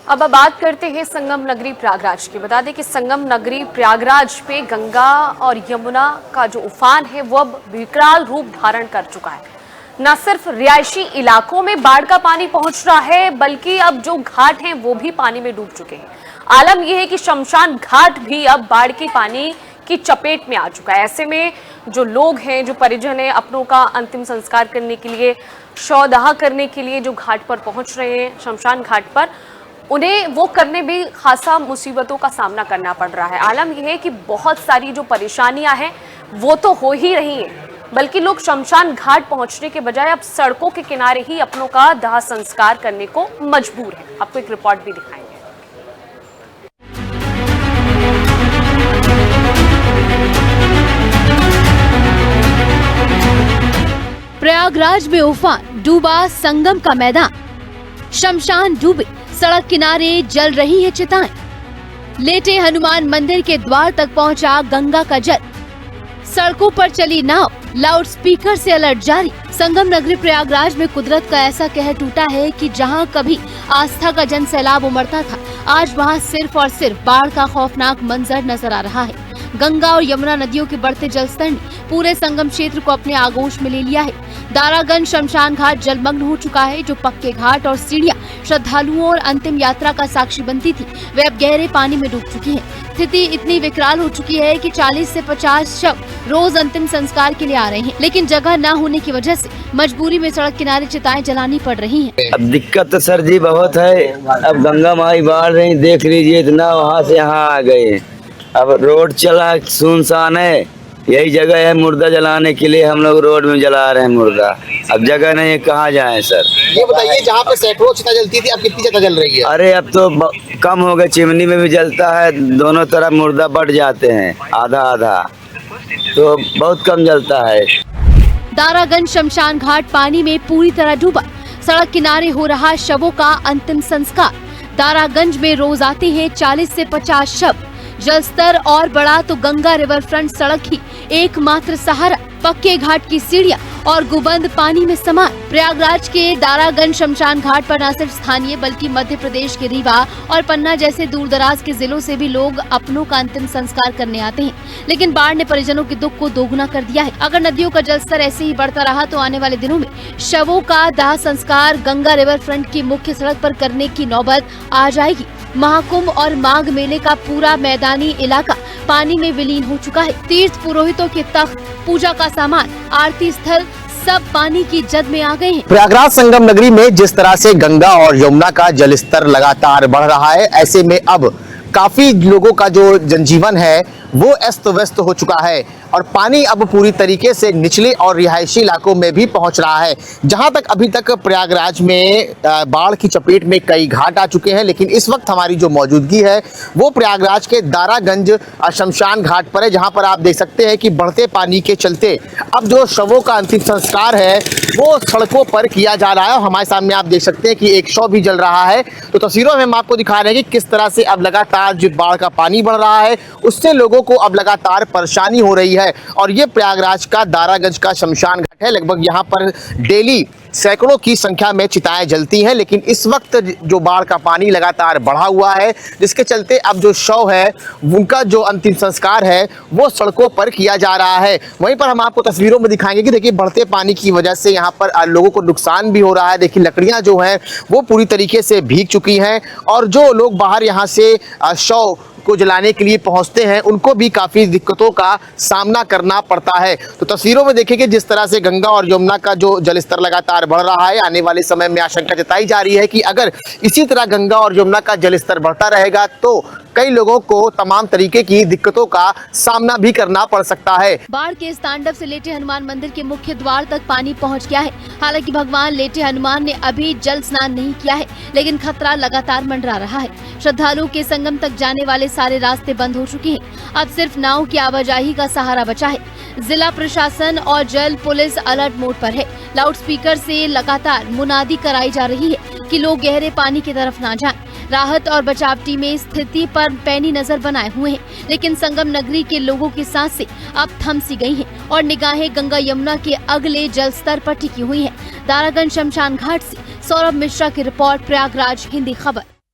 अब बात करते हैं संगम नगरी प्रयागराज की। बता दें कि संगम नगरी प्रयागराज पे गंगा और यमुना का जो उफान है वो अब विकराल रूप धारण कर चुका है। न सिर्फ रिहायशी इलाकों में बाढ़ का पानी पहुंच रहा है, बल्कि अब जो घाट हैं वो भी पानी में डूब चुके हैं। आलम यह है कि शमशान घाट भी अब बाढ़ के पानी की चपेट में आ चुका है। ऐसे में जो लोग हैं, जो परिजन हैं, अपनों का अंतिम संस्कार करने के लिए, शवदाह करने के लिए जो घाट पर पहुंच रहे हैं, शमशान घाट पर, उन्हें वो करने भी खासा मुसीबतों का सामना करना पड़ रहा है। आलम यह है कि बहुत सारी जो परेशानियां हैं वो तो हो ही रही हैं, बल्कि लोग शमशान घाट पहुंचने के बजाय अब सड़कों के किनारे ही अपनों का दाह संस्कार करने को मजबूर है। आपको एक रिपोर्ट भी दिखाएंगे। प्रयागराज में उफान, डूबा संगम का मैदान, शमशान डूबे, सड़क किनारे जल रही है चिताएं, लेटे हनुमान मंदिर के द्वार तक पहुंचा गंगा का जल, सड़कों पर चली नाव, लाउडस्पीकर से अलर्ट जारी। संगम नगरी प्रयागराज में कुदरत का ऐसा कहर टूटा है कि जहां कभी आस्था का जन सैलाब उमड़ता था, आज वहां सिर्फ और सिर्फ बाढ़ का खौफनाक मंजर नजर आ रहा है। गंगा और यमुना नदियों के बढ़ते जलस्तर ने पूरे संगम क्षेत्र को अपने आगोश में ले लिया है। दारागंज शमशान घाट जलमग्न हो चुका है। जो पक्के घाट और सीढ़ियां श्रद्धालुओं और अंतिम यात्रा का साक्षी बनती थी, वे अब गहरे पानी में डूब चुकी हैं। स्थिति इतनी विकराल हो चुकी है कि 40 से 50 शव रोज अंतिम संस्कार के लिए आ रहे हैं, लेकिन जगह न होने की वजह से मजबूरी में सड़क किनारे चिताएं जलानी पड़ रही हैं। अब दिक्कत तो सर जी बहुत है। अब गंगा माई बाढ़ रही, देख लीजिए इतना वहाँ से यहाँ आ गए। अब रोड चला सुनसान है, यही जगह है मुर्दा जलाने के लिए। हम लोग रोड में जला रहे हैं मुर्दा, अब जगह नहीं है, कहाँ जाएं सर। ये बताइए, जहाँ पे सैकड़ों चिता जलती थी, अब कितनी चिता जल रही है? अरे अब तो कम हो गए, चिमनी में भी जलता है, दोनों तरफ मुर्दा बढ़ जाते हैं, आधा आधा, तो बहुत कम जलता है। दारागंज शमशान घाट पानी में पूरी तरह डूबा, सड़क किनारे हो रहा शवों का अंतिम संस्कार। दारागंज में रोज आते हैं 40 से 50 शव। जलस्तर और बढ़ा तो गंगा रिवर फ्रंट सड़क ही एकमात्र सहारा, पक्के घाट की सीढ़ियां और गुबंद पानी में समान। प्रयागराज के दारागंज शमशान घाट पर न सिर्फ स्थानीय बल्कि मध्य प्रदेश के रीवा और पन्ना जैसे दूरदराज के जिलों से भी लोग अपनों का अंतिम संस्कार करने आते हैं, लेकिन बाढ़ ने परिजनों के दुख को दोगुना कर दिया है। अगर नदियों का जलस्तर ऐसे ही बढ़ता रहा तो आने वाले दिनों में शवों का दाह संस्कार गंगा रिवर फ्रंट की मुख्य सड़क पर करने की नौबत आ जाएगी। महाकुंभ और माघ मेले का पूरा मैदानी इलाका पानी में विलीन हो चुका है। तीर्थ पुरोहितों के तख्त, पूजा का सामान, आरती स्थल सब पानी की जद में आ गए हैं। प्रयागराज संगम नगरी में जिस तरह से गंगा और यमुना का जलस्तर लगातार बढ़ रहा है, ऐसे में अब काफी लोगों का जो जनजीवन है वो अस्त व्यस्त हो चुका है और पानी अब पूरी तरीके से निचले और रिहायशी इलाकों में भी पहुंच रहा है। जहां तक अभी तक प्रयागराज में बाढ़ की चपेट में कई घाट आ चुके हैं, लेकिन इस वक्त हमारी जो मौजूदगी है वो प्रयागराज के दारागंज शमशान घाट पर है, जहां पर आप देख सकते हैं कि बढ़ते पानी के चलते अब जो शवों का अंतिम संस्कार है वो सड़कों पर किया जा रहा है। हमारे सामने आप देख सकते हैं कि एक शव भी जल रहा है। तो तस्वीरों में हम आपको दिखा रहे हैं कि किस तरह से अब लगातार जो बाढ़ का पानी बढ़ रहा है उससे लोगों को अब लगातार परेशानी हो रही है। और ये प्रयागराज का दारागंज का शमशान घाट है। लगभग यहाँ पर डेली सैकड़ों की संख्या में चिताएं जलती हैं, लेकिन इस वक्त जो बाढ़ का पानी लगातार बढ़ा हुआ है, जिसके चलते अब जो शव है उनका जो अंतिम संस्कार है वो सड़कों पर किया जा रहा है। वहीं पर हम आपको तस्वीरों में दिखाएंगे कि देखिए बढ़ते पानी की वजह से यहाँ पर लोगों को नुकसान भी हो रहा है। देखिए लकड़ियाँ जो हैं वो पूरी तरीके से भीग चुकी हैं और जो लोग बाहर यहाँ से शव को जलाने के लिए पहुंचते हैं उनको भी काफी दिक्कतों का सामना करना पड़ता है। तो तस्वीरों में देखिए कि जिस तरह से गंगा और यमुना का जो जलस्तर लगातार बढ़ रहा है, आने वाले समय में आशंका जताई जा रही है कि अगर इसी तरह गंगा और यमुना का जलस्तर बढ़ता रहेगा तो कई लोगों को तमाम तरीके की दिक्कतों का सामना भी करना पड़ सकता है। बाढ़ के इस तांडव से लेटे हनुमान मंदिर के मुख्य द्वार तक पानी पहुंच गया है। हालांकि भगवान लेटे हनुमान ने अभी जल स्नान नहीं किया है, लेकिन खतरा लगातार मंडरा रहा है। श्रद्धालुओं के संगम तक जाने वाले सारे रास्ते बंद हो चुके हैं। अब सिर्फ नाव की आवाजाही का सहारा बचा है। जिला प्रशासन और जल पुलिस अलर्ट मोड पर है। लाउडस्पीकर से लगातार मुनादी कराई जा रही है कि लोग गहरे पानी की तरफ ना जाएं। राहत और बचाव टीमें स्थिति पर पैनी नजर बनाए हुए हैं, लेकिन संगम नगरी के लोगों की सांसें अब थम सी गई हैं और निगाहें गंगा यमुना के अगले जल स्तर पर टिकी हुई हैं। दारागंज शमशान घाट से सौरभ मिश्रा की रिपोर्ट, प्रयागराज हिंदी खबर।